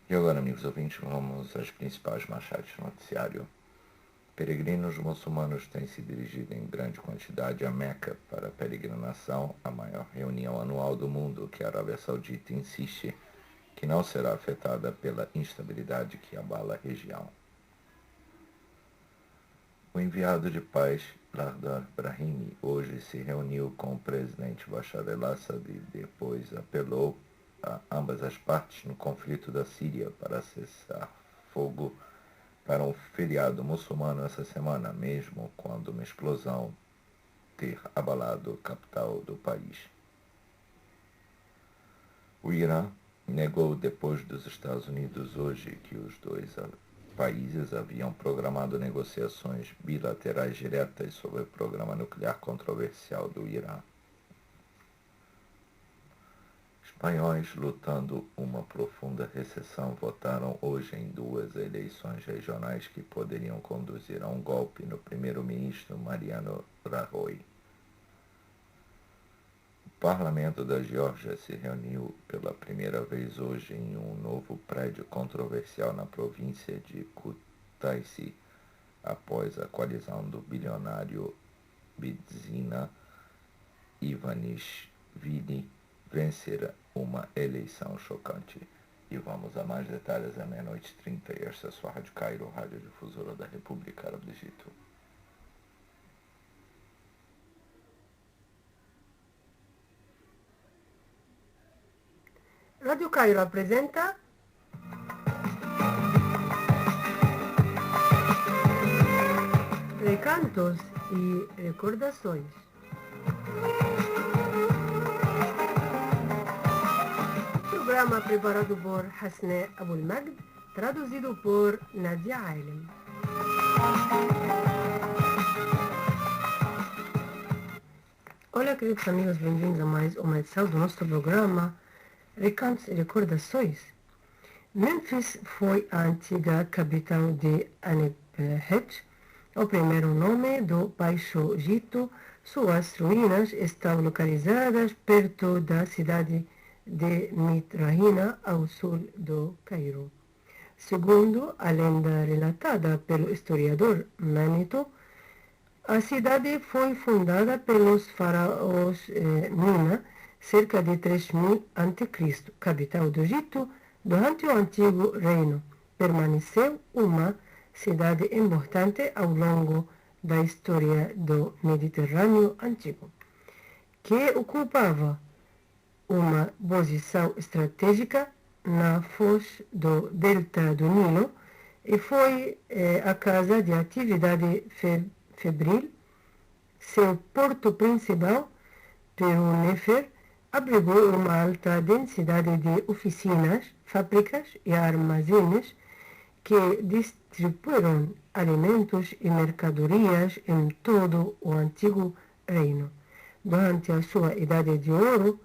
E agora, amigos ouvintes, vamos às principais manchetes do noticiário. Peregrinos muçulmanos têm se dirigido em grande quantidade a Meca para a peregrinação, a maior reunião anual do mundo, que a Arábia Saudita insiste que não será afetada pela instabilidade que abala a região. O enviado de paz, Lardar Brahimi, hoje se reuniu com o presidente Bashar al-Assad e depois apelou a ambas as partes no conflito da Síria para cessar fogo para um feriado muçulmano essa semana, mesmo quando uma explosão ter abalado a capital do país. O Irã negou depois dos Estados Unidos hoje que os dois países haviam programado negociações bilaterais diretas sobre o programa nuclear controversial do Irã. Espanhóis lutando uma profunda recessão votaram hoje em duas eleições regionais que poderiam conduzir a um golpe no primeiro-ministro Mariano Rajoy. O parlamento da Geórgia se reuniu pela primeira vez hoje em um novo prédio controversial na província de Kutaisi, após a coalizão do bilionário Bidzina Ivanishvili vencer uma eleição chocante. E vamos a mais detalhes à 00:30 e esta é a sua Rádio Cairo, Rádio Difusora da República Árabe do Egito. Radio Cairo apresenta Recantos e Recordações. Programa preparado por Hasne Abul Magd, traduzido por Nadia Ailem. Olá, queridos amigos, bem-vindos a mais uma edição do nosso programa Recantos e Recordações. Memphis foi a antiga capital de Anhebet, o primeiro nome do Baixo Egito. Suas ruínas estão localizadas perto da cidade de Mitrahina, ao sul do Cairo. Segundo a lenda relatada pelo historiador Manetho, a cidade foi fundada pelos faraós Mina cerca de 3000 a.C., capital do Egito durante o Antigo Reino. Permaneceu uma cidade importante ao longo da história do Mediterrâneo Antigo, que ocupava uma posição estratégica na foz do delta do Nilo e foi a casa de atividade febril. Seu porto principal, Peru Nefer, abrigou uma alta densidade de oficinas, fábricas e armazéns que distribuíram alimentos e mercadorias em todo o Antigo Reino. Durante a sua Idade de Ouro,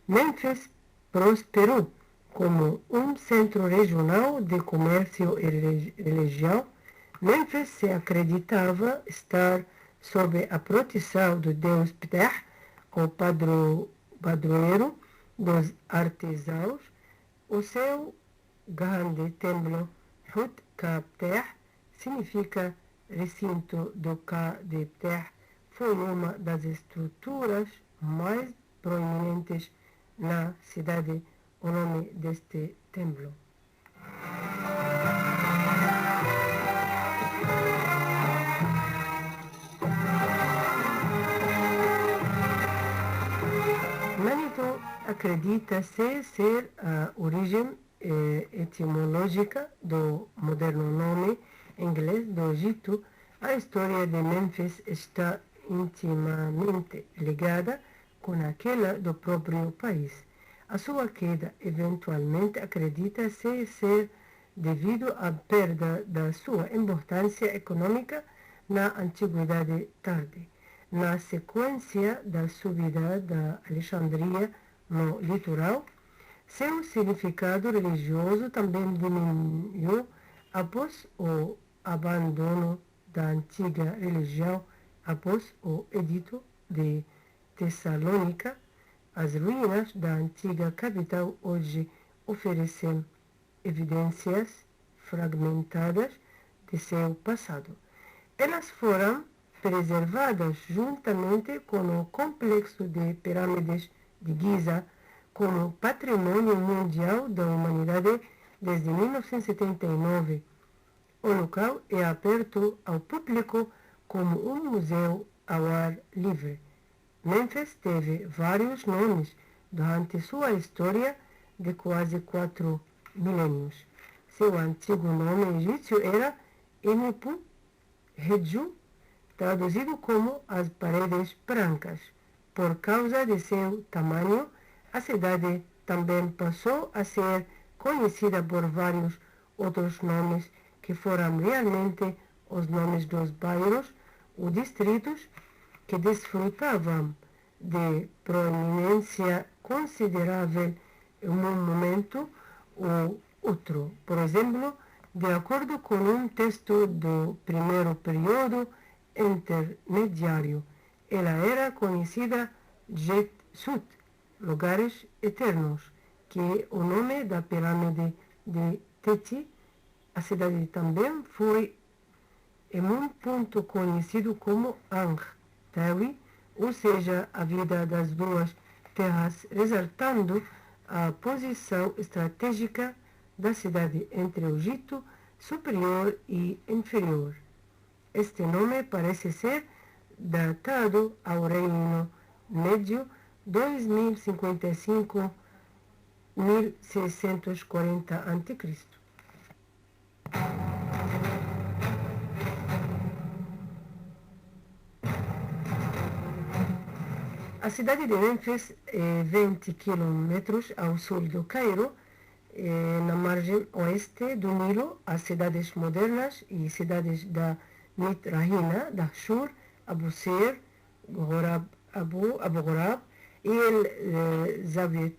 Memphis prosperou como um centro regional de comércio e religião. Memphis se acreditava estar sob a proteção do deus Ptah, o padroeiro dos artesãos. O seu grande templo, Hut Ka-Ptah, significa recinto do Ka de Ptah, foi uma das estruturas mais proeminentes na cidade. O nome deste templo. Manetho acredita-se ser a origem etimológica do moderno nome inglês do Egito. A história de Memphis está intimamente ligada com aquela do próprio país. A sua queda eventualmente acredita-se ser devido à perda da sua importância econômica na Antiguidade Tarde. Na sequência da subida da Alexandria no litoral, seu significado religioso também diminuiu após o abandono da antiga religião após o Edito de Tessalônica. As ruínas da antiga capital hoje oferecem evidências fragmentadas de seu passado. Elas foram preservadas juntamente com o complexo de pirâmides de Giza como patrimônio mundial da humanidade desde 1979. O local é aberto ao público como um museu ao ar livre. Mênfis teve vários nomes durante sua história de quase 4 milênios. Seu antigo nome egípcio era Enepu Hedju, traduzido como as paredes brancas. Por causa de seu tamanho, a cidade também passou a ser conhecida por vários outros nomes que foram realmente os nomes dos bairros ou distritos que desfrutavam de proeminência considerável em um momento ou outro. Por exemplo, de acordo com um texto do primeiro período intermediário, ela era conhecida Jet Sut, lugares eternos, que é o nome da pirâmide de Teti. A cidade também foi em um ponto conhecido como Ang Tawi, ou seja, a vida das duas terras, ressaltando a posição estratégica da cidade entre o Egito superior e inferior. Este nome parece ser datado ao Reino Médio 2055-1640 a.C. A cidade de Mênfis é 20 quilômetros ao sul do Cairo, na margem oeste do Nilo. As cidades modernas e cidades da Mitrahina, Dahshur, Abu Sir, Abu Ghurab e El Zawiet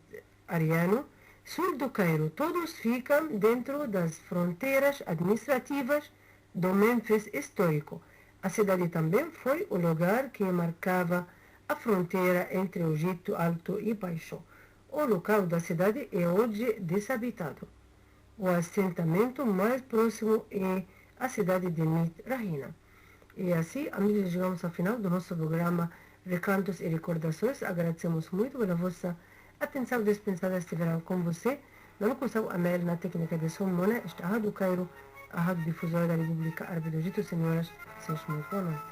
Ariano, sul do Cairo, todos ficam dentro das fronteiras administrativas do Mênfis histórico. A cidade também foi o lugar que marcava a fronteira entre o Egito Alto e Baixo. O local da cidade é hoje desabitado. O assentamento mais próximo é a cidade de Mitrahina. E assim, amigos, chegamos ao final do nosso programa Recantos e Recordações. Agradecemos muito pela vossa atenção dispensada estiveram com você. Na locução, a Mel, na técnica de som, Mona, esta Rádio Cairo, a Rádio Difusora da República Árabe do Egito. Senhoras, seus muito boa noite.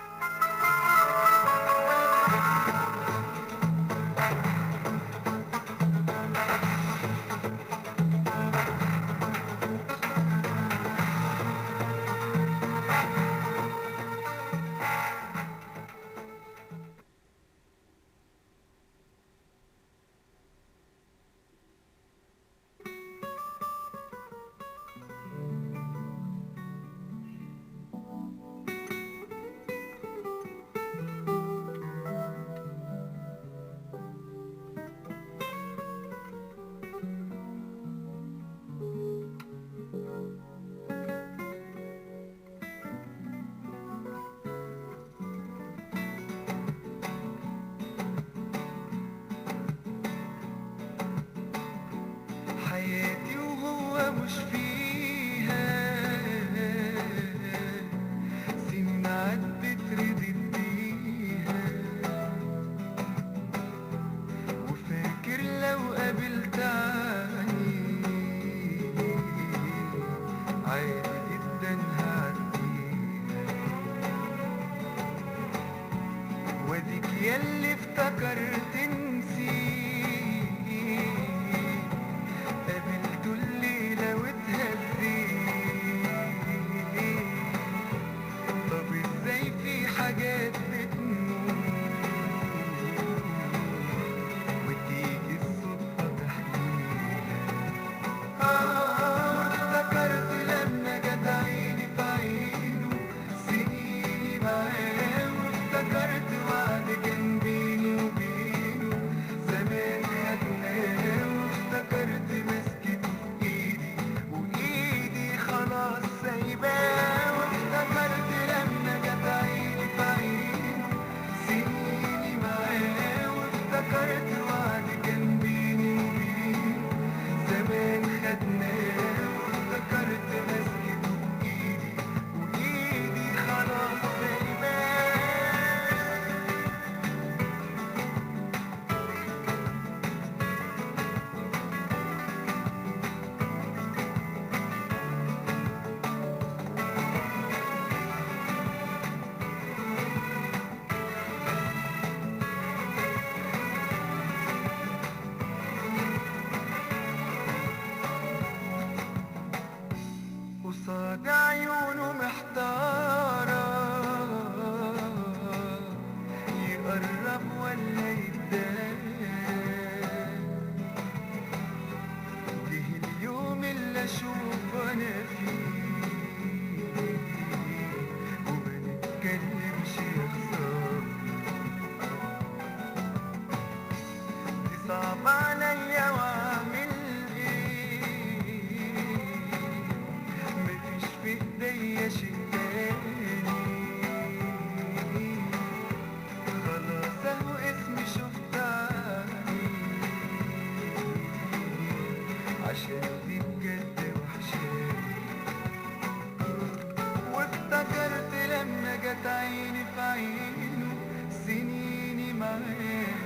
حياتي وهو مش فيها سنين عدت ردت بيها وفاكر لو قابلت عادي جدا هعديها واديك ياللي افتكرت قابلته الليلة واتهزيت طب ازاي في حاجات بتموت وتيجي الصدفة تحكيها وافتكرت لما جت عيني في عينه سنيني معاه وافتكرت وعد كان بيني وبينه دي عيونه محتارة يقرب ولا يتدارى جه اليوم اللي اشوف انا فيه وما نتكلمش يا خسارة دي صعب عليا واعمل ايه مفيش في ايديا شي تاني خلاص اهو اسمي شفت عيني عشان دي بجد وحشاني وافتكرت لما جت عيني في عينه سنيني معاه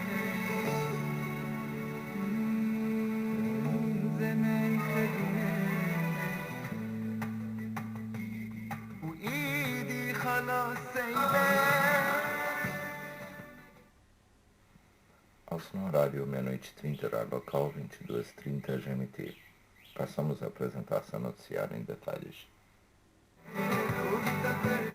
زمان خدناه وايدي خلاص سايباه. Ao horário meia-noite e 30, horário local, 22h30 GMT. Passamos a apresentar essa noticiário em detalhes. وافتكرت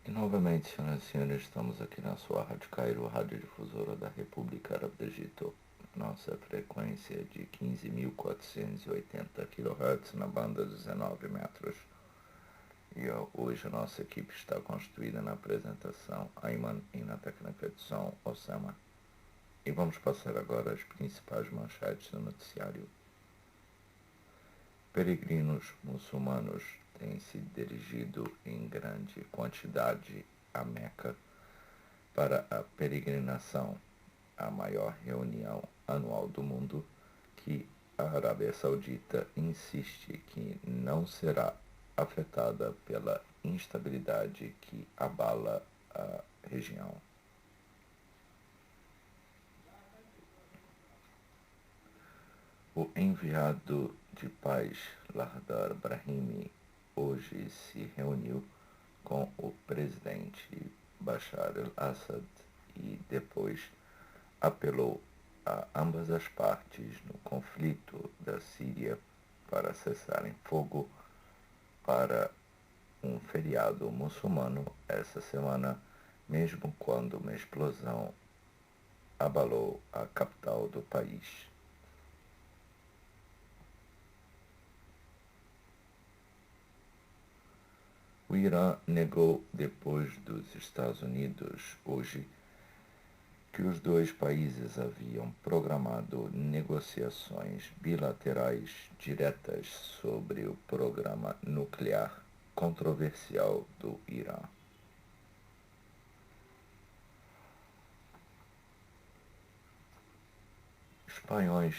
E novamente, senhoras e senhores, estamos aqui na sua Rádio Cairo, radiodifusora da República Árabe do Egito. Nossa frequência é de 15.480 kHz na banda 19 metros. E hoje a nossa equipe está constituída na apresentação Ayman e na técnica de som Osama. E vamos passar agora as principais manchetes do noticiário. Peregrinos muçulmanos têm se dirigido em grande quantidade a Meca para a peregrinação, a maior reunião anual do mundo, que a Arábia Saudita insiste que não será afetada pela instabilidade que abala a região. O enviado de paz Lardar Brahimi hoje se reuniu com o presidente Bashar al-Assad e depois apelou a ambas as partes no conflito da Síria para cessarem fogo para um feriado muçulmano essa semana, mesmo quando uma explosão abalou a capital do país. O Irã negou, depois dos Estados Unidos, hoje, que os dois países haviam programado negociações bilaterais diretas sobre o programa nuclear controversial do Irã. Espanhóis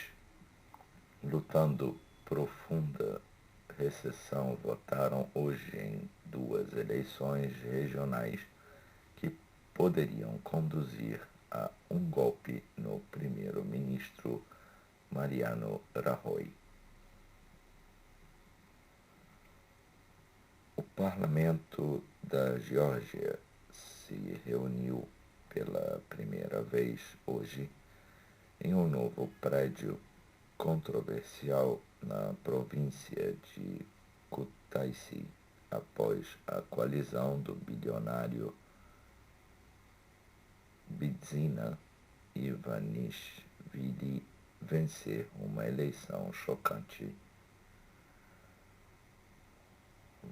lutando profunda recessão votaram hoje em duas eleições regionais que poderiam conduzir a um golpe no primeiro-ministro Mariano Rajoy. O parlamento da Geórgia se reuniu pela primeira vez hoje em um novo prédio controversial na província de Kutaisi, após a coalizão do bilionário Bidzina Ivanishvili vencer uma eleição chocante.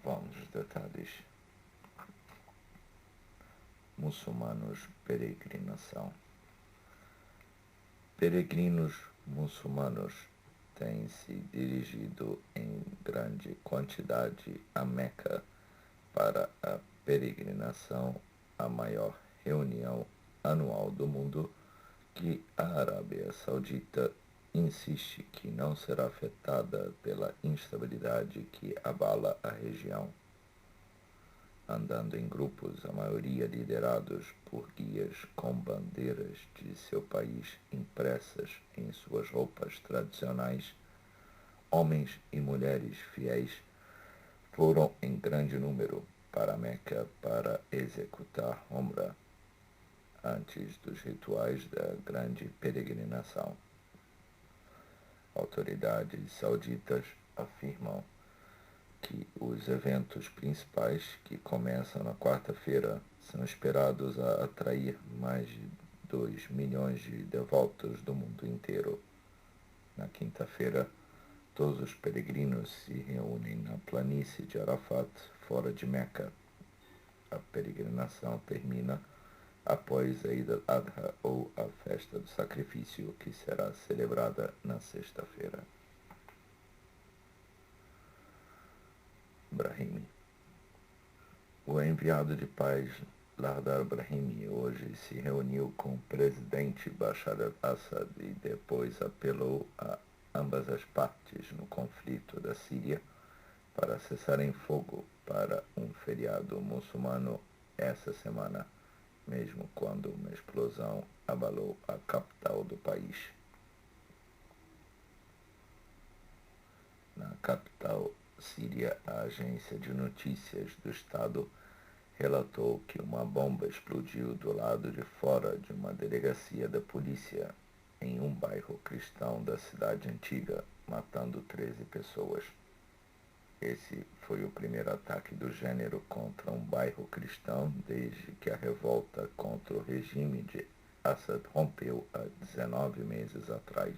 Vamos aos detalhes. Muçulmanos peregrinação. Peregrinos muçulmanos têm se dirigido em grande quantidade a Meca para a peregrinação, a maior reunião anual do mundo que a Arábia Saudita insiste que não será afetada pela instabilidade que abala a região, andando em grupos, a maioria liderados por guias com bandeiras de seu país impressas em suas roupas tradicionais. Homens e mulheres fiéis foram em grande número para Meca para executar Umrah antes dos rituais da grande peregrinação. Autoridades sauditas afirmam que os eventos principais, que começam na quarta-feira, são esperados a atrair mais de 2 milhões de devotos do mundo inteiro. Na quinta-feira, todos os peregrinos se reúnem na planície de Arafat, fora de Meca. A peregrinação termina após a Eid al-Adha, ou a festa do sacrifício, que será celebrada na sexta-feira. Brahimi. O enviado de paz Lardar Brahimi hoje se reuniu com o presidente Bashar al-Assad e depois apelou a ambas as partes no conflito da Síria para cessarem fogo para um feriado muçulmano essa semana, mesmo quando uma explosão abalou a capital do país. Na capital síria, a agência de notícias do Estado relatou que uma bomba explodiu do lado de fora de uma delegacia da polícia em um bairro cristão da cidade antiga, matando 13 pessoas. Esse foi o primeiro ataque do gênero contra um bairro cristão desde que a revolta contra o regime de Assad rompeu há 19 meses atrás.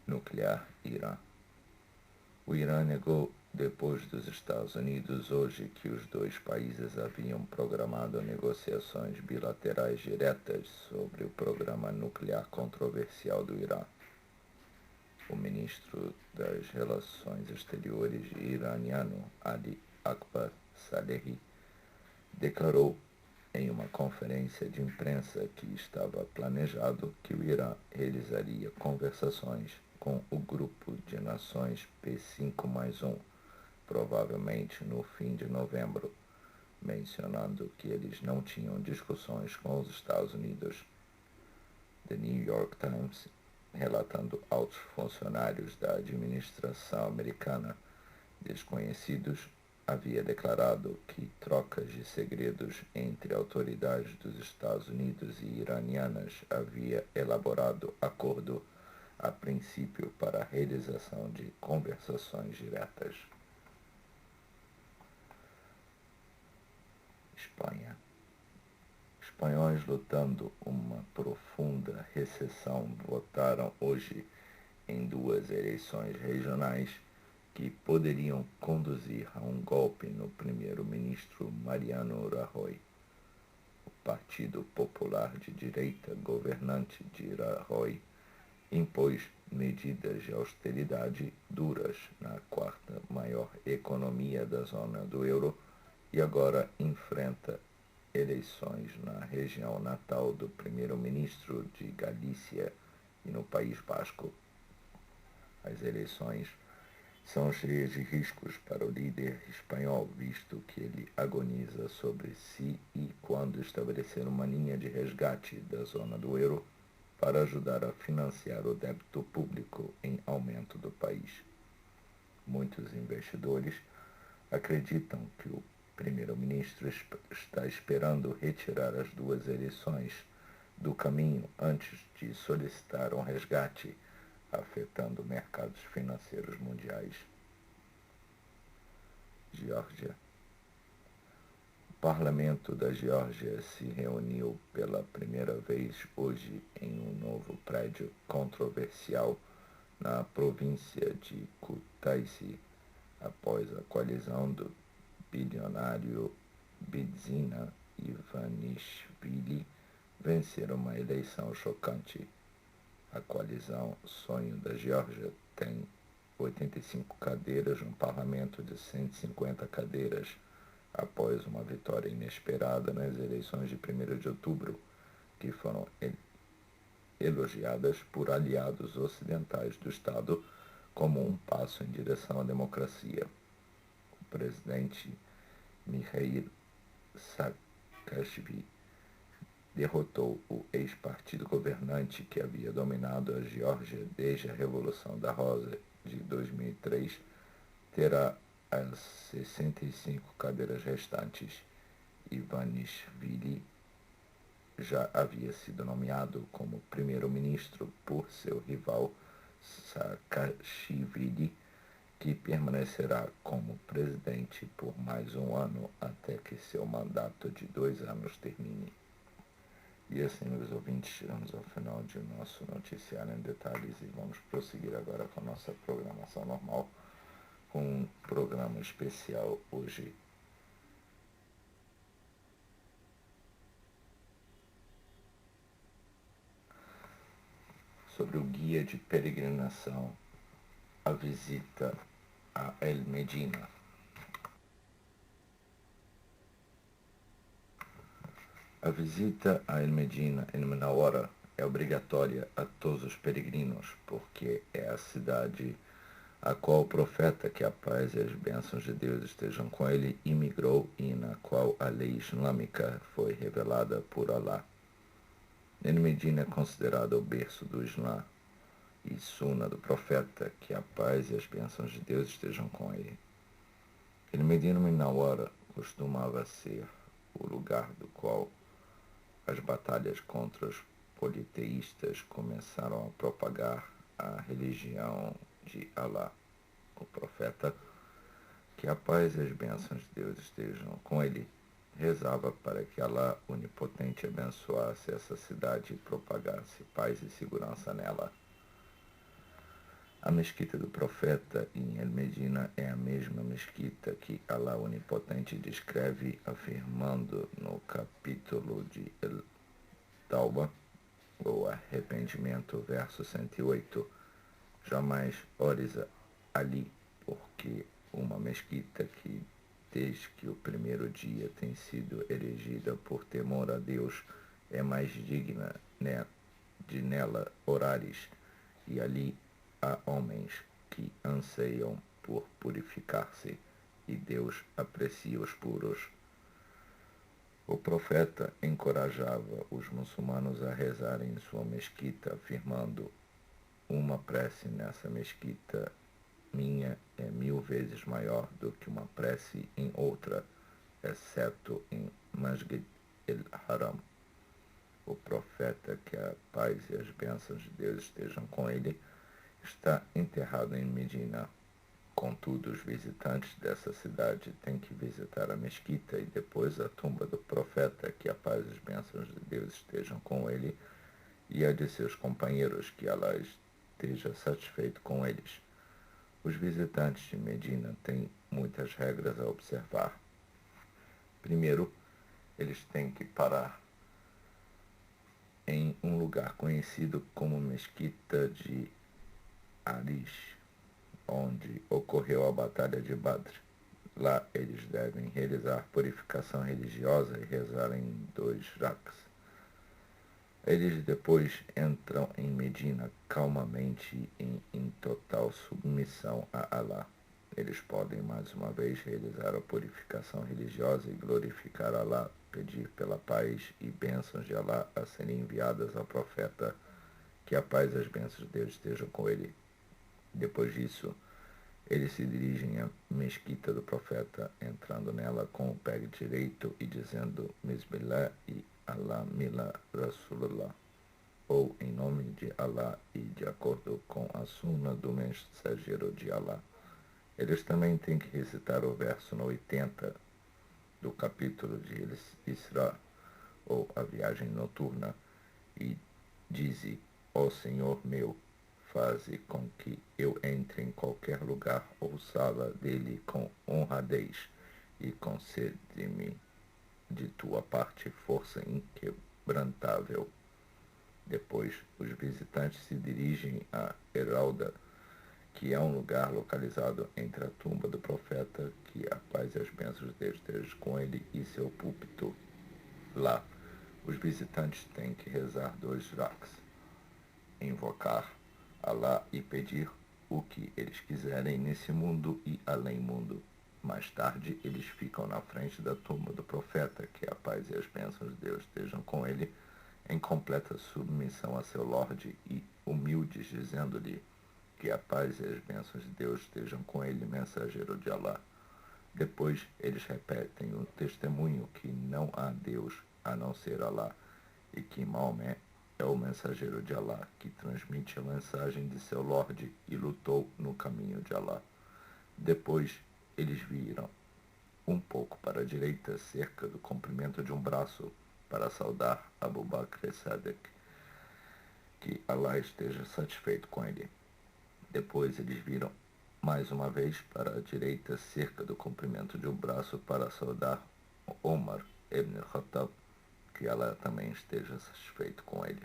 Nuclear Irã. O Irã negou, depois dos Estados Unidos, hoje que os dois países haviam programado negociações bilaterais diretas sobre o programa nuclear controversial do Irã. O ministro das Relações Exteriores iraniano, Ali Akbar Salehi, declarou em uma conferência de imprensa que estava planejado que o Irã realizaria conversações com o grupo de nações P5+1, provavelmente no fim de novembro, mencionando que eles não tinham discussões com os Estados Unidos. The New York Times, relatando altos funcionários da administração americana desconhecidos, havia declarado que trocas de segredos entre autoridades dos Estados Unidos e iranianas havia elaborado acordo a princípio para a realização de conversações diretas. Espanha. Espanhóis lutando uma profunda recessão votaram hoje em duas eleições regionais que poderiam conduzir a um golpe no primeiro-ministro Mariano Rajoy. O Partido Popular de Direita governante de Rajoy impôs medidas de austeridade duras na quarta maior economia da zona do euro e agora enfrenta eleições na região natal do primeiro-ministro de Galícia e no País Basco. As eleições são cheias de riscos para o líder espanhol, visto que ele agoniza sobre se e quando estabelecer uma linha de resgate da zona do euro para ajudar a financiar o débito público em aumento do país. Muitos investidores acreditam que o primeiro-ministro está esperando retirar as duas eleições do caminho antes de solicitar um resgate, afetando mercados financeiros mundiais. Geórgia. O parlamento da Geórgia se reuniu pela primeira vez hoje em um novo prédio controversial na província de Kutaisi, após a coalizão do bilionário Bidzina Ivanishvili vencer uma eleição chocante. A coalizão Sonho da Geórgia tem 85 cadeiras no parlamento de 150 cadeiras, após uma vitória inesperada nas eleições de 1º de outubro, que foram elogiadas por aliados ocidentais do Estado como um passo em direção à democracia. O presidente Mikhail Saakashvili derrotou o ex-partido governante que havia dominado a Geórgia desde a Revolução da Rosa de 2003, terá as 65 cadeiras restantes. Ivanishvili já havia sido nomeado como primeiro-ministro por seu rival Saakashvili, que permanecerá como presidente por mais um ano até que seu mandato de 2 anos termine. E assim, meus ouvintes, chegamos ao final de nosso noticiário em detalhes e vamos prosseguir agora com a nossa programação normal, com um programa especial hoje. Sobre o guia de peregrinação, a visita a El Medina. A visita a El Medina em Munawara é obrigatória a todos os peregrinos, porque é a cidade a qual o profeta, que a paz e as bênçãos de Deus estejam com ele, imigrou e na qual a lei islâmica foi revelada por Alá. El Medina é considerado o berço do Islã e Suna do profeta, que a paz e as bênçãos de Deus estejam com ele. El Medina Munawara costumava ser o lugar do qual as batalhas contra os politeístas começaram a propagar a religião de Alá. O profeta, que a paz e as bênçãos de Deus estejam com ele, rezava para que Alá onipotente abençoasse essa cidade e propagasse paz e segurança nela. A mesquita do profeta em El Medina é a mesma mesquita que Alá onipotente descreve afirmando no capítulo de El Tauba, ou arrependimento, verso 108, jamais ores ali, porque uma mesquita que desde que o primeiro dia tem sido erigida por temor a Deus é mais digna de nela orares, e ali há homens que anseiam por purificar-se, e Deus aprecia os puros. O profeta encorajava os muçulmanos a rezarem em sua mesquita, afirmando: uma prece nessa mesquita minha é 1000 vezes maior do que uma prece em outra, exceto em Masjid el-Haram. O profeta, que a paz e as bênçãos de Deus estejam com ele, está enterrado em Medina. Contudo, os visitantes dessa cidade têm que visitar a mesquita e depois a tumba do profeta, que a paz e as bênçãos de Deus estejam com ele, e a de seus companheiros, que Alá esteja satisfeito com eles. Os visitantes de Medina têm muitas regras a observar. Primeiro, eles têm que parar em um lugar conhecido como Mesquita de Arish, onde ocorreu a Batalha de Badr. Lá eles devem realizar purificação religiosa e rezar em 2 rakas. Eles depois entram em Medina calmamente e em total submissão a Alá. Eles podem mais uma vez realizar a purificação religiosa e glorificar Alá, pedir pela paz e bênçãos de Alá a serem enviadas ao profeta, que a paz e as bênçãos de Deus estejam com ele. Depois disso, eles se dirigem à mesquita do profeta, entrando nela com o pé direito e dizendo Bismillah e Allah Mila Rasulullah, ou em nome de Alá e de acordo com a suna do mensageiro de Alá. Eles também têm que recitar o verso 80 do capítulo de Isra, ou a viagem noturna, e dize: ó Senhor meu, faze com que eu entre em qualquer lugar ou sala dele com honradez, e concede-me de tua parte força inquebrantável. Depois, os visitantes se dirigem a Heralda, que é um lugar localizado entre a tumba do profeta, que a paz e as bênçãos de Deus estejam com ele, e seu púlpito. Lá, os visitantes têm que rezar 2 rakas. invocar Alá e pedir o que eles quiserem nesse mundo e além mundo. Mais tarde, eles ficam na frente da tumba do profeta, que a paz e as bênçãos de Deus estejam com ele, em completa submissão a seu Lorde e humildes, dizendo-lhe que a paz e as bênçãos de Deus estejam com ele, mensageiro de Alá. Depois, eles repetem o testemunho que não há Deus a não ser Alá, e que Maomé é o mensageiro de Alá, que transmite a mensagem de seu Lorde e lutou no caminho de Alá. Depois, eles viram um pouco para a direita, cerca do comprimento de um braço, para saudar Abu Bakr Sadek, que Alá esteja satisfeito com ele. Depois eles viram mais uma vez para a direita, cerca do comprimento de um braço, para saudar Omar ibn Khattab, que Alá também esteja satisfeito com ele.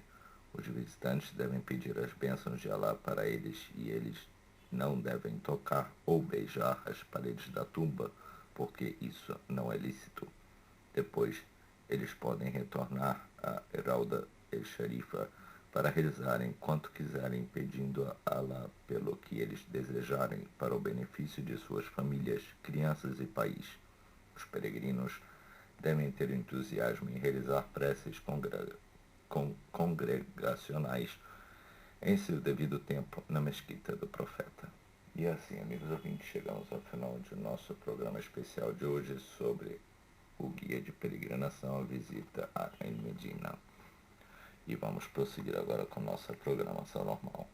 Os visitantes devem pedir as bênçãos de Alá para eles e eles não devem tocar ou beijar as paredes da tumba, porque isso não é lícito. Depois, eles podem retornar a Heralda el-Sharifa para rezarem quanto quiserem, pedindo a Alá pelo que eles desejarem para o benefício de suas famílias, crianças e país. Os peregrinos devem ter entusiasmo em realizar preces congregacionais em seu devido tempo na mesquita do profeta. E assim, amigos ouvintes, chegamos ao final de nosso programa especial de hoje sobre o guia de peregrinação, a visita a El-Medina. E vamos prosseguir agora com nossa programação normal.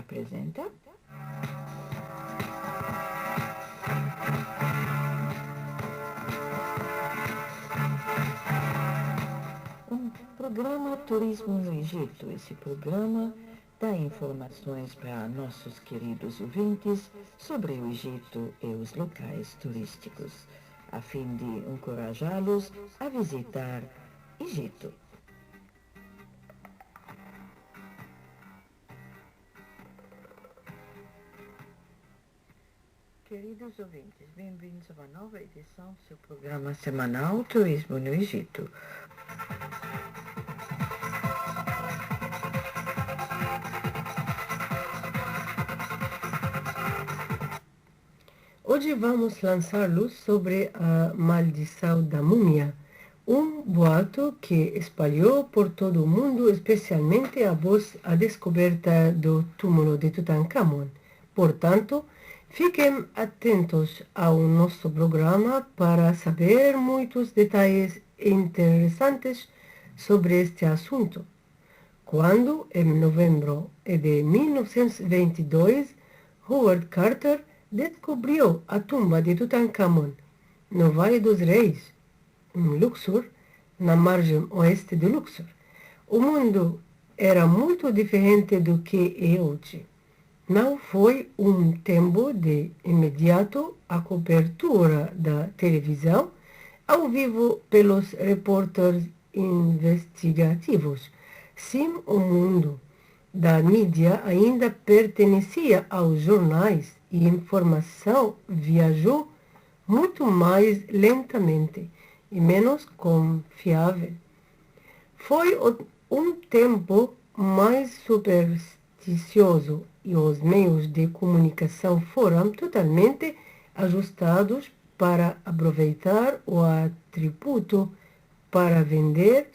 apresenta um programa Turismo no Egito. Esse programa dá informações para nossos queridos ouvintes sobre o Egito e os locais turísticos, a fim de encorajá-los a visitar Egito. Queridos ouvintes, bem-vindos a uma nova edição do seu programa semanal Turismo no Egito. Hoje vamos lançar luz sobre a maldição da múmia, um boato que espalhou por todo o mundo, especialmente após a descoberta do túmulo de Tutankhamon. Portanto, fiquem atentos ao nosso programa para saber muitos detalhes interessantes sobre este assunto. Quando, em novembro de 1922, Howard Carter descobriu a tumba de Tutankhamon no Vale dos Reis, em Luxor, na margem oeste de Luxor. O mundo era muito diferente do que é hoje. Não foi um tempo de imediato a cobertura da televisão, ao vivo pelos repórteres investigativos. Sim, o mundo da mídia ainda pertencia aos jornais e a informação viajou muito mais lentamente e menos confiável. Foi um tempo mais supersticioso e os meios de comunicação foram totalmente ajustados para aproveitar o atributo para vender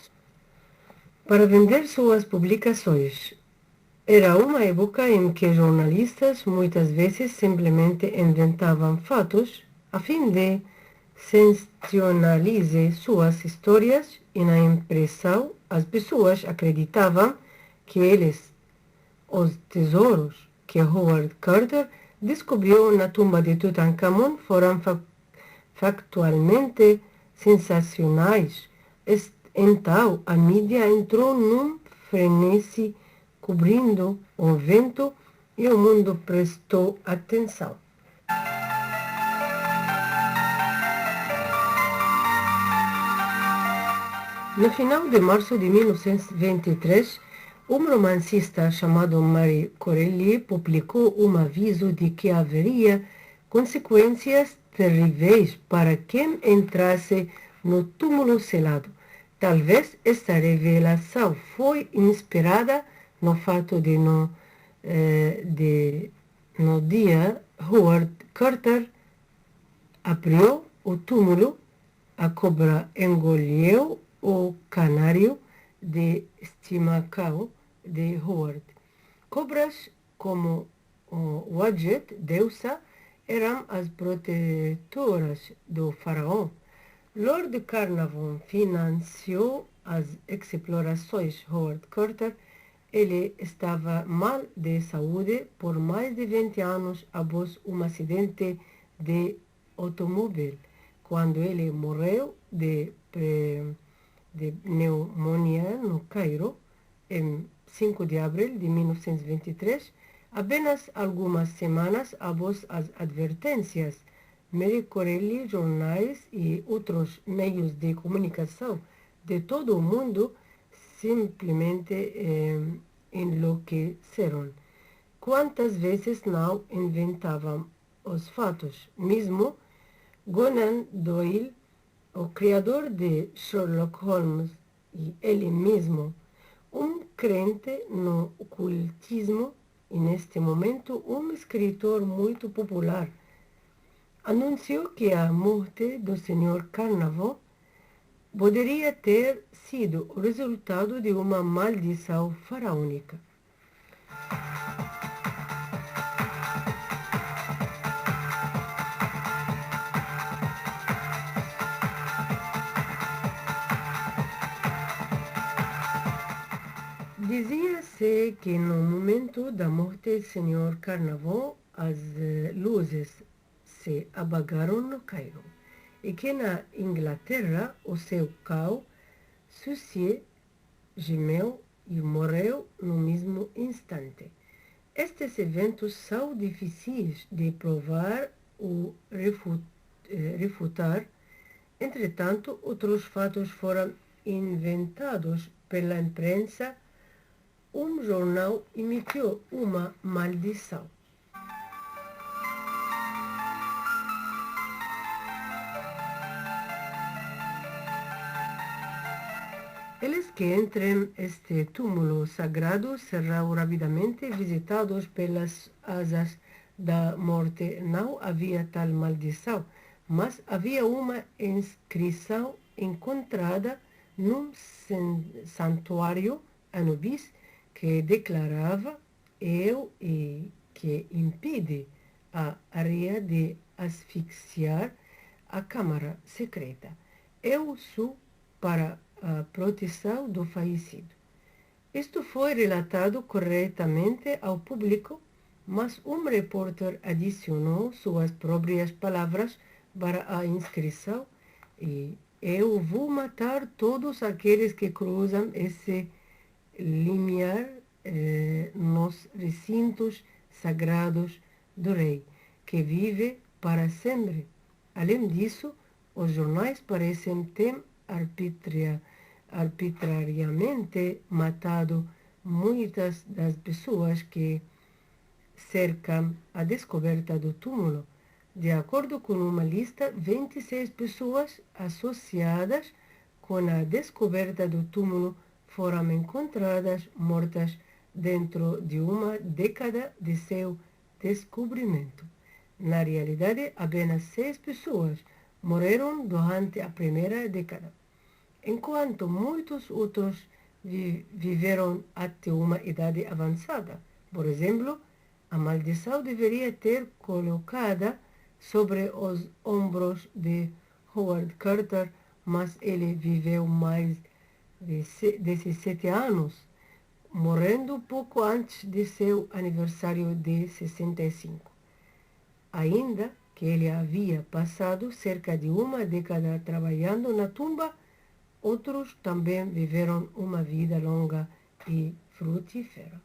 suas publicações. Era uma época em que jornalistas muitas vezes simplesmente inventavam fatos a fim de sensacionalizar suas histórias e na impressão as pessoas acreditavam que os tesouros que Howard Carter descobriu na tumba de Tutankhamon foram factualmente sensacionais. Então a mídia entrou num frenesi cobrindo o vento e o mundo prestou atenção. No final de março de 1923, um romancista chamado Marie Corelli publicou um aviso de que haveria consequências terríveis para quem entrasse no túmulo selado. Talvez esta revelação foi inspirada no fato de no dia Howard Carter abriu o túmulo, a cobra engoliu o canário de estimação de Howard. Cobras como o Wadjet, deusa, eram as protetoras do faraó. Lord Carnarvon financiou as explorações. Howard Carter, ele estava mal de saúde por mais de 20 anos após um acidente de automóvel, quando ele morreu de pneumonia no Cairo, em 5 de abril de 1923, apenas algumas semanas após as advertências. Marie Corelli, jornais e outros meios de comunicação de todo o mundo simplesmente enlouqueceram. Quantas vezes não inventavam os fatos? Mesmo Conan Doyle, o criador de Sherlock Holmes, e ele mesmo, um crente no ocultismo e neste momento um escritor muito popular, anunciou que a morte do Sr. Carnarvon poderia ter sido o resultado de uma maldição faraônica. Dizia-se Diz-se que no momento da morte do Senhor Carnaval, as luzes se apagaram no Cairo e que na Inglaterra o seu cão Susie gemeu e morreu no mesmo instante. Estes eventos são difíceis de provar ou refutar. Entretanto, outros fatos foram inventados pela imprensa. Um jornal emitiu uma maldição. Eles que entrem este túmulo sagrado serão rapidamente visitados pelas asas da morte. Não havia tal maldição, mas havia uma inscrição encontrada num santuário Anubis que declarava eu e que impede a areia de asfixiar a câmara secreta. Eu sou para a proteção do falecido. Isto foi relatado corretamente ao público, mas um repórter adicionou suas próprias palavras para a inscrição e eu vou matar todos aqueles que cruzam esse limiar nos recintos sagrados do rei, que vive para sempre. Além disso, os jornais parecem ter arbitrariamente matado muitas das pessoas que cercam a descoberta do túmulo. De acordo com uma lista, 26 pessoas associadas com a descoberta do túmulo foram encontradas mortas dentro de uma década de seu descobrimento. Na realidade, apenas 6 pessoas morreram durante a primeira década, enquanto muitos outros viveram até uma idade avançada. Por exemplo, a maldição deveria ter colocada sobre os ombros de Howard Carter, mas ele viveu mais de 17 anos, morrendo pouco antes de seu aniversário de 65. Ainda que ele havia passado cerca de uma década trabalhando na tumba, outros também viveram uma vida longa e frutífera.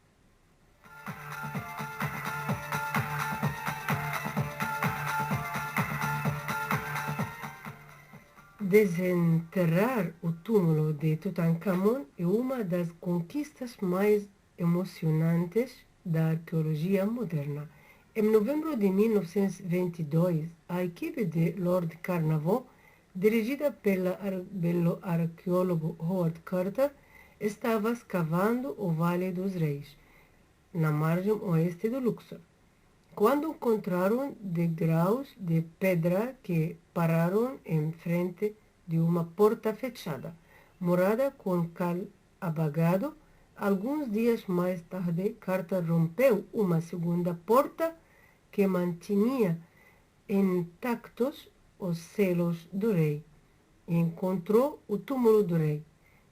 Desenterrar o túmulo de Tutankhamon é uma das conquistas mais emocionantes da arqueologia moderna. Em novembro de 1922, a equipe de Lord Carnarvon, dirigida pelo arqueólogo Howard Carter, estava escavando o Vale dos Reis, na margem oeste do Luxor, quando encontraram degraus de pedra que pararam em frente de uma porta fechada, morada com cal apagado. Alguns dias mais tarde, Carter rompeu uma segunda porta que mantinha intactos os selos do rei e encontrou o túmulo do rei,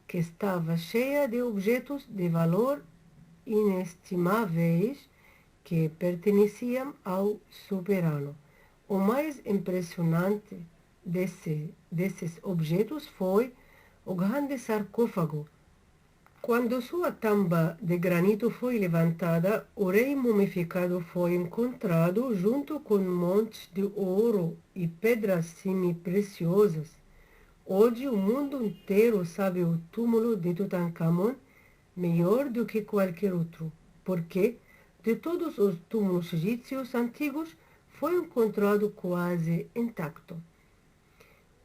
que estava cheia de objetos de valor inestimáveis que pertenciam ao soberano. O mais impressionante desses objetos foi o grande sarcófago. Quando sua tampa de granito foi levantada, o rei mumificado foi encontrado junto com montes de ouro e pedras semi-preciosas. Hoje o mundo inteiro sabe o túmulo de Tutankhamon melhor do que qualquer outro, porque de todos os túmulos egípcios antigos foi encontrado quase intacto.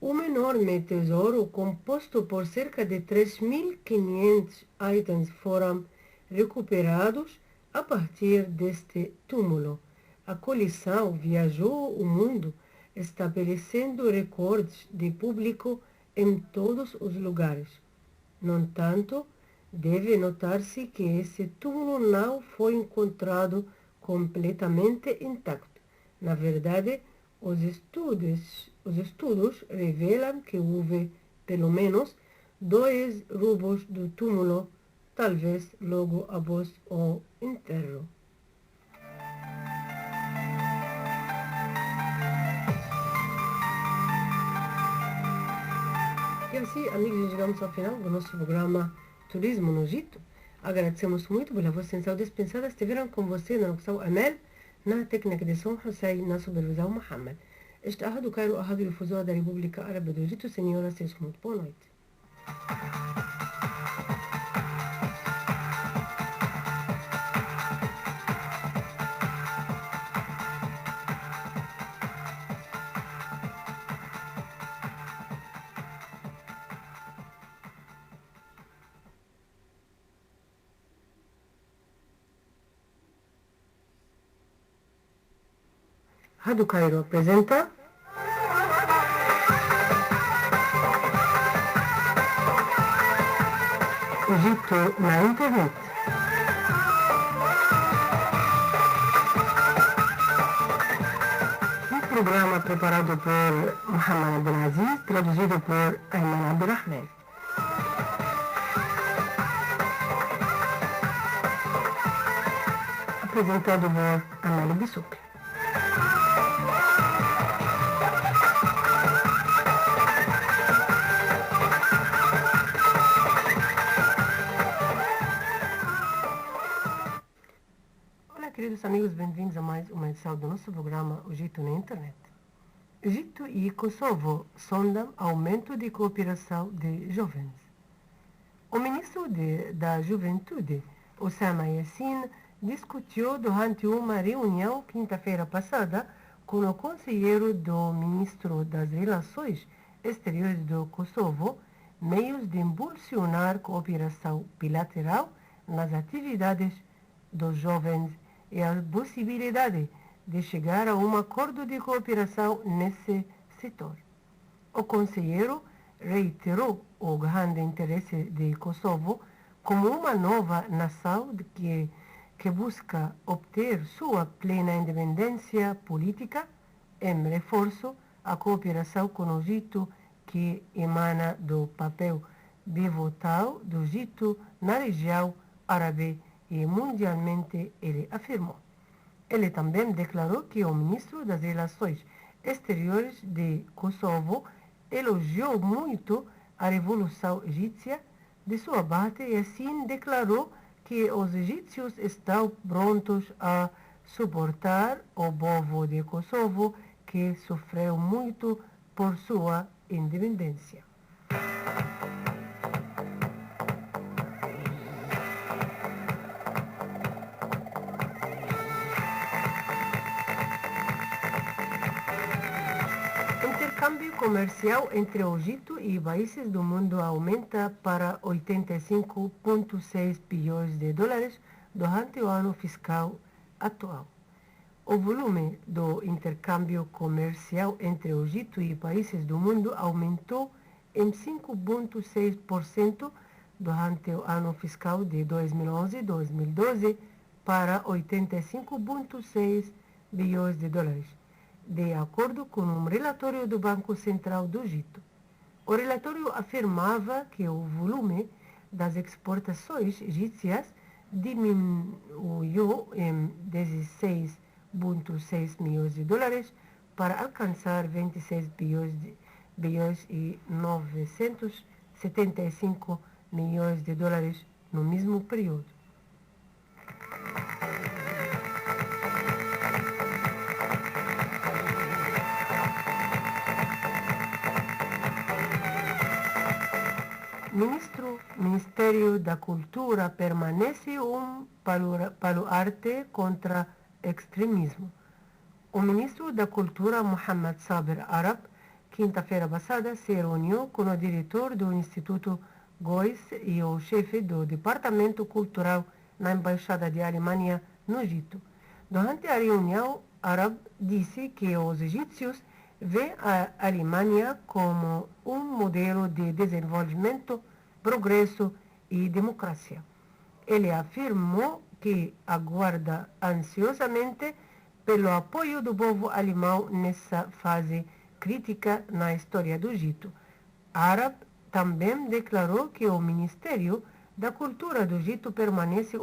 Um enorme tesouro composto por cerca de 3.500 itens foram recuperados a partir deste túmulo. A coleção viajou o mundo, estabelecendo recordes de público em todos os lugares. No entanto, deve notar-se que esse túmulo não foi encontrado completamente intacto. Na verdade, os estudos revelam que houve pelo menos 2 roubos do túmulo talvez logo após o enterro. E assim, amigos, chegamos ao final do nosso programa Turismo no Egito. Agradecemos muito pela vossa atenção dispensada. Estiveram com você na locução Amel, na técnica de som Hussein, na supervisão Mohamed. Este é o Cairo, a Rádio Difusora da República Árabe do Egito. Senhoras e senhores, muito boa noite. Rádio Cairo apresenta Egito na internet. Um programa preparado por Mohamed Abdelaziz, traduzido por Ayman Abdurrahman. Apresentado por Amália Bissouk. Queridos amigos, bem-vindos a mais uma edição do nosso programa Egito na Internet. Egito e Kosovo sondam aumento de cooperação de jovens. O ministro da Juventude, Osama Yassin, discutiu durante uma reunião quinta-feira passada com o conselheiro do ministro das Relações Exteriores do Kosovo meios de impulsionar cooperação bilateral nas atividades dos jovens e a possibilidade de chegar a um acordo de cooperação nesse setor. O conselheiro reiterou o grande interesse de Kosovo como uma nova nação que busca obter sua plena independência política, em reforço à cooperação com o Egito que emana do papel pivotal do Egito na região árabe e mundialmente, ele afirmou. Ele também declarou que o ministro das Relações Exteriores de Kosovo elogiou muito a Revolução Egípcia de sua parte e assim declarou que os egípcios estão prontos a suportar o povo de Kosovo que sofreu muito por sua independência. O câmbio comercial entre o Egito e países do mundo aumenta para 85,6 bilhões de dólares durante o ano fiscal atual. O volume do intercâmbio comercial entre o Egito e países do mundo aumentou em 5,6% durante o ano fiscal de 2011-2012 para 85,6 bilhões de dólares, de acordo com um relatório do Banco Central do Egito. O relatório afirmava que o volume das exportações egípcias diminuiu em 16,6 milhões de dólares para alcançar 26 bilhões e 975 milhões de dólares no mesmo período. Ministério da Cultura permanece um baluarte contra extremismo. O ministro da Cultura, Mohamed Saber Arab, quinta-feira passada, se reuniu com o diretor do Instituto Gois e o chefe do Departamento Cultural na Embaixada de Alemanha no Egito. Durante a reunião, Arab disse que os egípcios veem a Alemanha como um modelo de desenvolvimento, progresso e democracia. Ele afirmou que aguarda ansiosamente pelo apoio do povo alemão nessa fase crítica na história do Egito. Arab também declarou que o Ministério da cultura do Egito permanece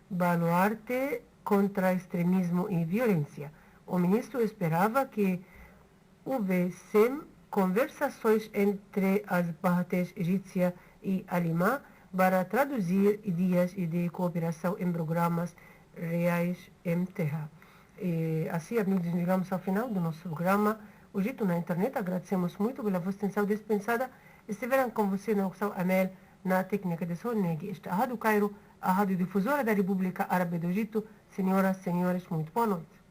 baluarte contra extremismo e violência. O ministro esperava que houvessem conversações entre as partes egípcia e alemã para traduzir ideias de cooperação em programas reais em terra. E assim, amigos, chegamos ao final do nosso programa. O Egito na internet, agradecemos muito pela vossa atenção dispensada. Estiveram com você na opção Amel, na técnica de som, esta é a Rádio Cairo, a Rádio Difusora da República Árabe do Egito. Senhoras, senhores, muito boa noite.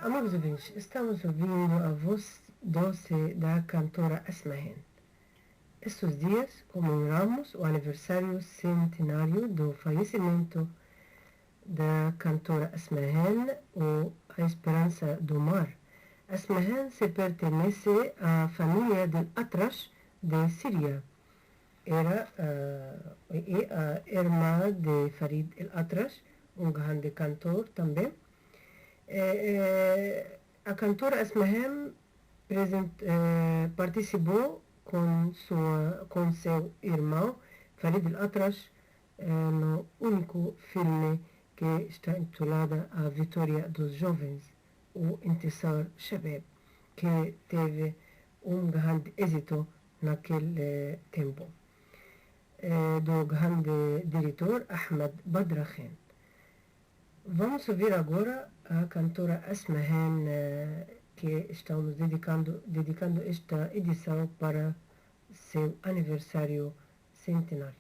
Amigos ouvintes, estamos ouvindo a voz doce da cantora Asmahen. Estes dias comemoramos o aniversário centenário do falecimento da cantora Asmahen, ou A Esperança do Mar. Asmahen se pertence à família de Atrash de Síria. Era a irmã de Farid el-Atrash, grande cantor também. A cantora Asmahen participou com seu irmão Farid el-Atrash no único filme que está intitulado A Vitória dos Jovens, o Intisar Shabab, que teve grande êxito naquele tempo, do grande diretor Ahmed Badrakhin. Vamos ouvir agora a cantora Asmahen, que estamos dedicando esta edição para seu aniversário centenário.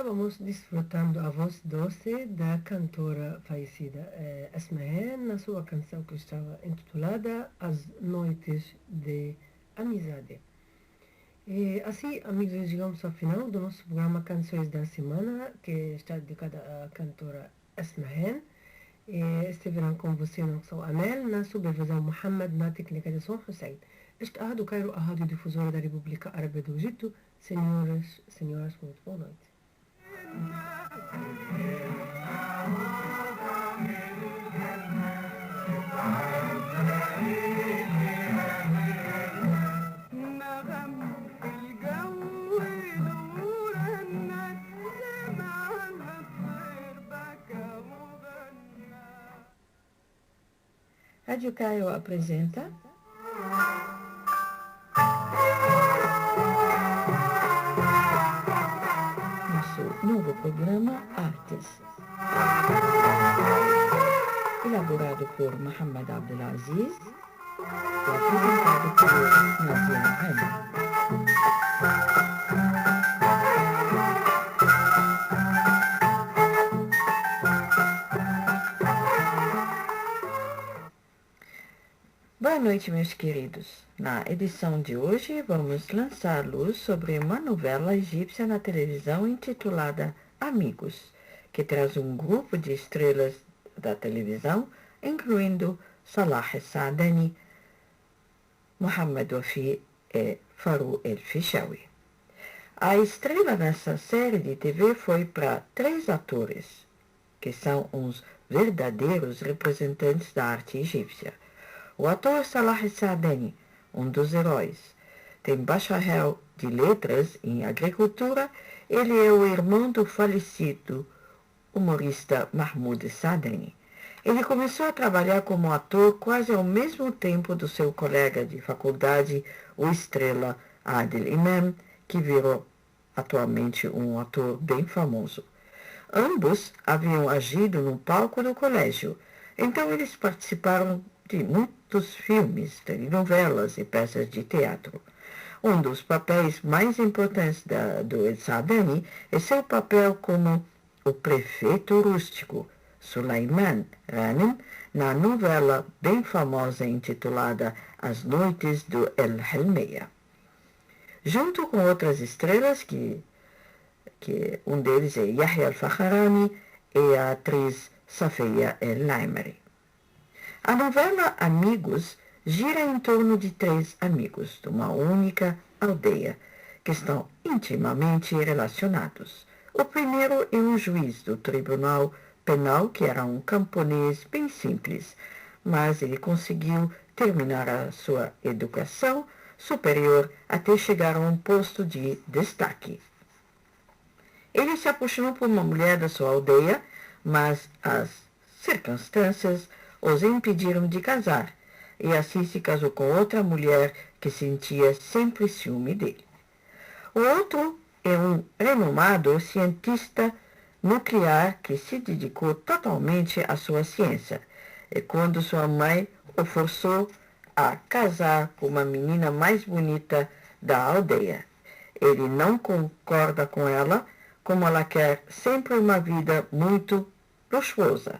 Estávamos desfrutando a voz doce da cantora falecida Esma Hen na sua canção que estava intitulada As Noites de Amizade. E assim, amigos, chegamos ao final do nosso programa Canções da Semana, que está dedicada à cantora Esma Hen. Estiveram com você não só Amel, na supervisão Mohamed, na técnica de som Hussein. Este é a Rádio Cairo, a rádio difusora da República Árabe do Egito. Senhoras, muito boa noite. Rádio Caio apresenta nosso novo programa Artes, elaborado por Mohamed Abdelaziz e apresentado por Nazia Rani. Boa noite, meus queridos. Na edição de hoje, vamos lançar luz sobre uma novela egípcia na televisão intitulada Amigos, que traz um grupo de estrelas da televisão, incluindo Salah Saadani, Mohamed Wafi e Farouk El-Fishawi. A estrela nessa série de TV foi para 3 atores, que são uns verdadeiros representantes da arte egípcia. O ator Salah Saadani, um dos heróis, tem bacharel de letras em agricultura. Ele é o irmão do falecido humorista Mahmoud Saadani. Ele começou a trabalhar como ator quase ao mesmo tempo do seu colega de faculdade, o estrela Adil Imam, que virou atualmente um ator bem famoso. Ambos haviam agido no palco do colégio, então eles participaram de muitos filmes, telenovelas e peças de teatro. Um dos papéis mais importantes do Saadani é seu papel como o prefeito rústico, Sulaiman Ghanem, na novela bem famosa intitulada As Noites do El Helmeia. Junto com outras estrelas, que um deles é Yahya Al-Fakhrani e a atriz Safia El-Laimari. A novela Amigos gira em torno de 3 amigos de uma única aldeia, que estão intimamente relacionados. O primeiro é um juiz do tribunal penal, que era um camponês bem simples, mas ele conseguiu terminar a sua educação superior até chegar a um posto de destaque. Ele se apaixonou por uma mulher da sua aldeia, mas as circunstâncias os impediram de casar, e assim se casou com outra mulher que sentia sempre ciúme dele. O outro é um renomado cientista nuclear que se dedicou totalmente à sua ciência, e quando sua mãe o forçou a casar com uma menina mais bonita da aldeia, ele não concorda com ela, como ela quer sempre uma vida muito luxuosa.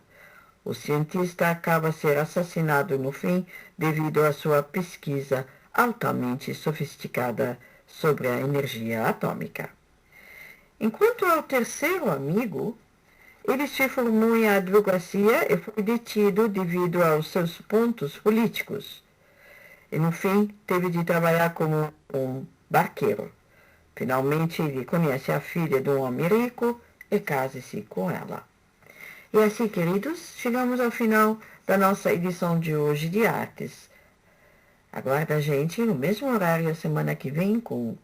O cientista acaba ser assassinado no fim devido à sua pesquisa altamente sofisticada sobre a energia atômica. Enquanto ao terceiro amigo, ele se formou em advocacia e foi detido devido aos seus pontos políticos. E no fim teve de trabalhar como um barqueiro. Finalmente ele conhece a filha de um homem rico e casa-se com ela. E assim, queridos, chegamos ao final da nossa edição de hoje de Artes. Aguarda a gente no mesmo horário a semana que vem com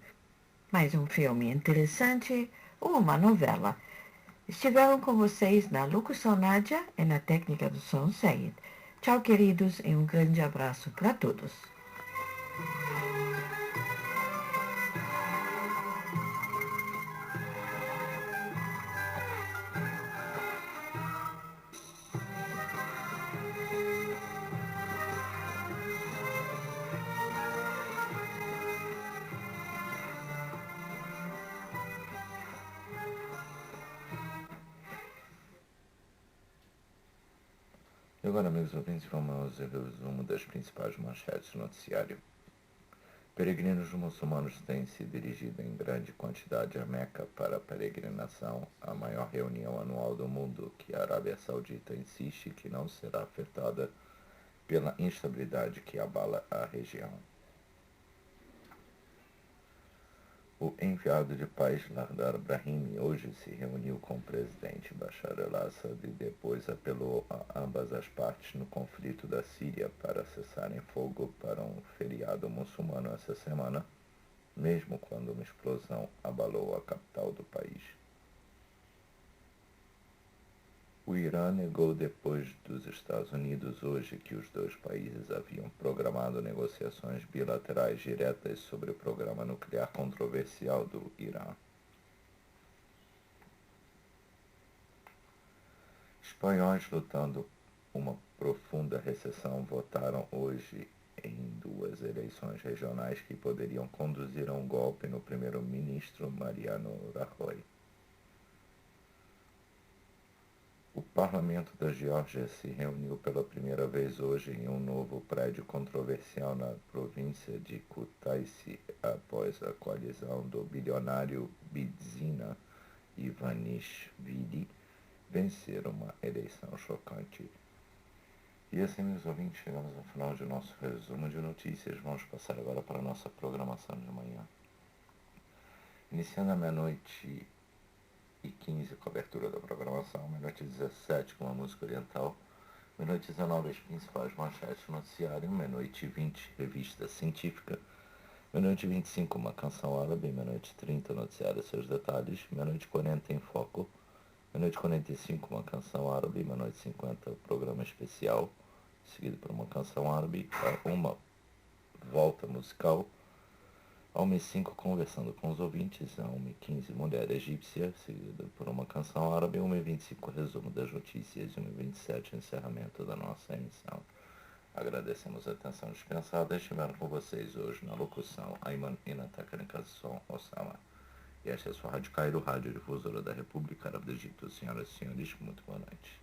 mais um filme interessante ou uma novela. Estiveram com vocês na locução Nádia e na técnica do som Sayed. Tchau, queridos, e um grande abraço para todos. E agora, amigos ouvintes, vamos ao resumo das principais manchetes do noticiário. Peregrinos muçulmanos têm se dirigido em grande quantidade a Meca para a peregrinação, a maior reunião anual do mundo, que a Arábia Saudita insiste que não será afetada pela instabilidade que abala a região. O enviado de paz Lardar Brahimi hoje se reuniu com o presidente Bashar al-Assad e depois apelou a ambas as partes no conflito da Síria para cessarem fogo para um feriado muçulmano essa semana, mesmo quando uma explosão abalou a capital do país. O Irã negou depois dos Estados Unidos hoje que os dois países haviam programado negociações bilaterais diretas sobre o programa nuclear controversial do Irã. Espanhóis lutando uma profunda recessão votaram hoje em duas eleições regionais que poderiam conduzir a um golpe no primeiro-ministro Mariano Rajoy. O parlamento da Geórgia se reuniu pela primeira vez hoje em um novo prédio controversial na província de Kutaisi após a coalizão do bilionário Bidzina Ivanishvili vencer uma eleição chocante. E assim, meus ouvintes, chegamos ao final de nosso resumo de notícias. Vamos passar agora para a nossa programação de manhã. Iniciando à meia-noite e 15, cobertura da programação. Meia-noite 17, com a música oriental. Meia-noite 19, as principais manchetes do noticiário. Meia-noite 20, revista científica. Meia-noite 25, uma canção árabe. Meia-noite 30, noticiário e seus detalhes. Meia-noite 40, em foco. Meia-noite 45, uma canção árabe. Meia-noite 50, programa especial, seguido por uma canção árabe, uma volta musical. Ao 1h05, conversando com os ouvintes. Ao 1h15, mulher egípcia, seguida por uma canção árabe. 1h25, resumo das notícias. 1h27, encerramento da nossa emissão. Agradecemos a atenção dispensada. Estiveram com vocês hoje na locução Ayman e na técnica de som Osama. E esta é a sua Rádio Cairo, Rádio Difusora da República Árabe do Egito. Senhoras e senhores, muito boa noite.